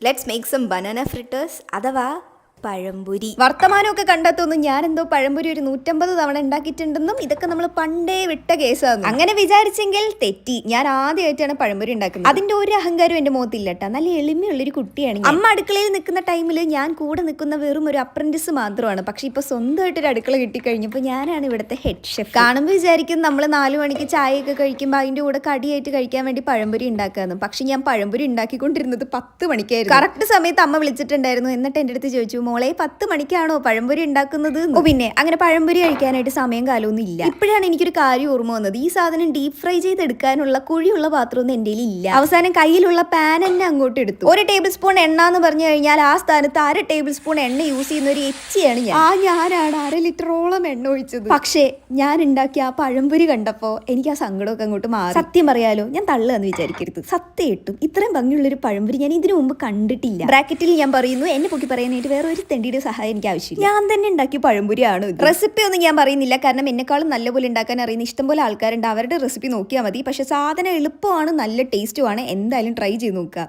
Let's make some banana fritters അഥവാ പഴംപൊരി. വർത്തമാനമൊക്കെ കണ്ടെത്തുന്നു ഞാൻ എന്തോ പഴംപൊരി ഒരു 150 തവണ ഉണ്ടാക്കിയിട്ടുണ്ടെന്നും ഇതൊക്കെ നമ്മൾ പണ്ടേ വിട്ട കേസാണ്. അങ്ങനെ വിചാരിച്ചെങ്കിൽ തെറ്റി. ഞാൻ ആദ്യമായിട്ടാണ് പഴംപൊരി ഉണ്ടാക്കുന്നത്. അതിന്റെ ഒരു അഹങ്കാരം എന്റെ മുഖത്തില്ല കേട്ടോ. നല്ല എളിമയുള്ളൊരു കുട്ടിയാണ്. അമ്മ അടുക്കളയിൽ നിൽക്കുന്ന ടൈമിൽ ഞാൻ കൂടെ നിൽക്കുന്ന വെറും ഒരു അപ്രന്റിസ് മാത്രമാണ്. പക്ഷെ ഇപ്പൊ സ്വന്തമായിട്ടൊരു അടുക്കള കിട്ടിക്കഴിഞ്ഞപ്പോൾ ഞാനാണ് ഇവിടുത്തെ ഹെഡ് ഷെഫ്. കാണുമ്പോൾ വിചാരിക്കും നമ്മൾ 4 മണിക്ക് ചായയൊക്കെ കഴിക്കുമ്പോൾ അതിന്റെ കൂടെ കടിയായിട്ട് കഴിക്കാൻ വേണ്ടി പഴംപൊരി ഉണ്ടാക്കാന്ന്. പക്ഷെ ഞാൻ പഴംപൊരി ഉണ്ടാക്കിക്കൊണ്ടിരുന്നത് 10 മണിക്കായിരുന്നു. കറക്റ്റ് സമയത്ത് അമ്മ വിളിച്ചിട്ടുണ്ടായിരുന്നു. എന്നിട്ട് എന്റെ അടുത്ത് ചോദിച്ചു, മോളെ 10 മണിക്കാണോ പഴംപൊരി ഉണ്ടാക്കുന്നത്? പിന്നെ അങ്ങനെ പഴംപൊരി കഴിക്കാനായിട്ട് സമയം കാലമൊന്നും ഇല്ല. ഇപ്പോഴാണ് എനിക്കൊരു കാര്യം ഓർമ്മ വന്നത്. ഈ സാധനം ഡീപ് ഫ്രൈ ചെയ്തെടുക്കാനുള്ള കുഴിയുള്ള പാത്രമൊന്നും എൻ്റെ ഇല്ല. അവസാനം കയ്യിലുള്ള പാൻ തന്നെ അങ്ങോട്ട് എടുത്തു. 1 ടേബിൾ സ്പൂൺ എണ്ണ എന്ന് പറഞ്ഞു കഴിഞ്ഞാൽ ആ സ്ഥാനത്ത് 1/2 ടേബിൾ സ്പൂൺ എണ്ണ യൂസ് ചെയ്യുന്ന ഒരു എച്ചിയാണ് ഞാൻ. ഞാനാണ് 1/2 ലിറ്ററോളം എണ്ണ ഒഴിച്ചത്. പക്ഷേ ഞാൻ ഉണ്ടാക്കിയ ആ പഴംപൊരി കണ്ടപ്പോൾ എനിക്ക് ആ സങ്കടമൊക്കെ അങ്ങോട്ട് മാറി. സത്യം പറയാലോ, ഞാൻ തള്ളുകയെന്ന് വിചാരിക്കരുത്. സത്യം ഇട്ടും ഇത്രയും ഭംഗിയുള്ളൊരു പഴംപൊരി ഞാൻ ഇതിനു മുമ്പ് കണ്ടിട്ടില്ല. ബ്രാക്കറ്റിൽ ഞാൻ പറയുന്നു, എന്നെ പൊക്കി പറയാനായിട്ട് വേറെ ഒരു തെണ്ടിയുടെ സഹായം എനിക്ക് ആവശ്യമില്ല. ഞാൻ തന്നെ ഉണ്ടാക്കിയ പഴംപൊരിയാണ്. റെസിപ്പി ഒന്നും ഞാൻ പറയുന്നില്ല, കാരണം എന്നെക്കാളും നല്ലപോലെ ഉണ്ടാക്കാൻ അറിയുന്ന ഇഷ്ടംപോലെ ആൾക്കാരുണ്ട്. അവരുടെ റെസിപ്പി നോക്കിയാൽ മതി. പക്ഷെ സാധനം എളുപ്പമാണ്, നല്ല ടേസ്റ്റുമാണ്. എന്തായാലും ട്രൈ ചെയ്ത് നോക്കുക.